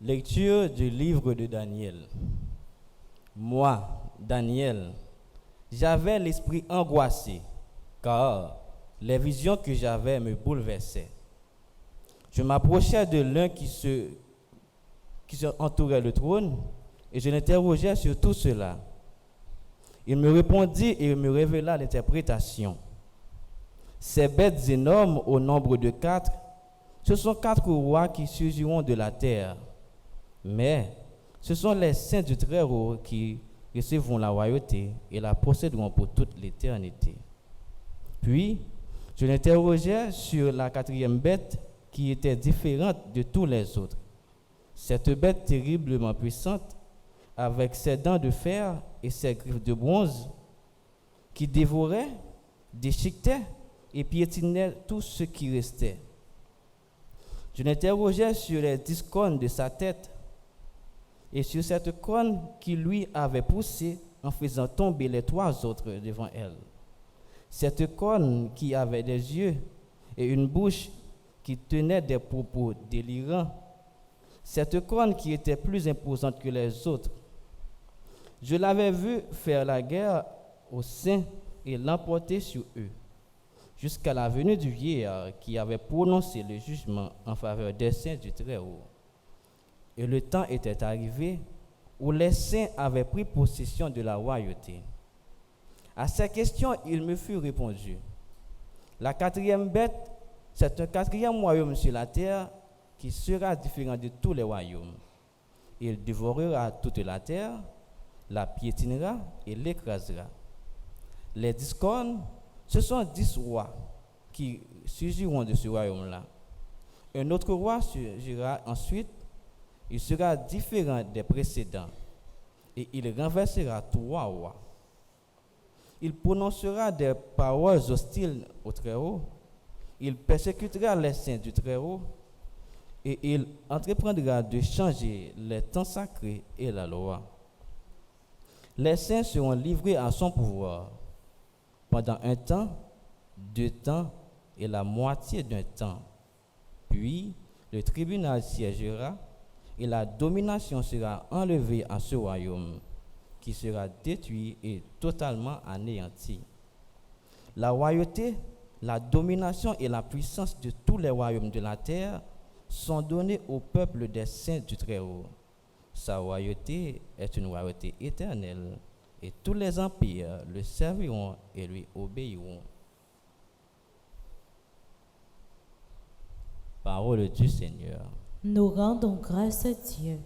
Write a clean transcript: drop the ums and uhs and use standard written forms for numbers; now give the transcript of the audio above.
Lecture du livre de Daniel. Moi, Daniel, j'avais l'esprit angoissé, car les visions que j'avais me bouleversaient. Je m'approchais de l'un qui se entourait le trône, et je l'interrogeais sur tout cela. Il me répondit et me révéla l'interprétation. Ces bêtes énormes au nombre de 4, ce sont 4 rois qui surgiront de la terre. Mais ce sont les saints du Très-Haut qui recevront la royauté et la posséderont pour toute l'éternité. Puis, je l'interrogeais sur la 4e bête qui était différente de tous les autres. Cette bête terriblement puissante, avec ses dents de fer et ses griffes de bronze, qui dévorait, déchiquetait et piétinait tout ce qui restait. Je l'interrogeais sur les 10 cornes de sa tête et sur cette corne qui lui avait poussé en faisant tomber les 3 autres devant elle. Cette corne qui avait des yeux et une bouche qui tenait des propos délirants. Cette corne qui était plus imposante que les autres. Je l'avais vu faire la guerre aux saints et l'emporter sur eux, jusqu'à la venue du vieillard qui avait prononcé le jugement en faveur des saints du Très-Haut. Et le temps était arrivé où les saints avaient pris possession de la royauté. À ces questions, il me fut répondu. La 4e bête, c'est un 4e royaume sur la terre qui sera différent de tous les royaumes. Il dévorera toute la terre, la piétinera et l'écrasera. Les 10 cornes, ce sont 10 rois qui surgiront de ce royaume-là. Un autre roi surgira ensuite. Il sera différent des précédents et il renversera 3 rois. Il prononcera des paroles hostiles au Très-Haut. Il persécutera les saints du Très-Haut et il entreprendra de changer les temps sacrés et la loi. Les saints seront livrés à son pouvoir pendant un temps, 2 temps et la moitié d'un temps. Puis le tribunal siégera et la domination sera enlevée à ce royaume, qui sera détruit et totalement anéanti. La royauté, la domination et la puissance de tous les royaumes de la terre sont donnés au peuple des saints du Très-Haut. Sa royauté est une royauté éternelle, et tous les empires le serviront et lui obéiront. Parole du Seigneur. Nous rendons grâce à Dieu.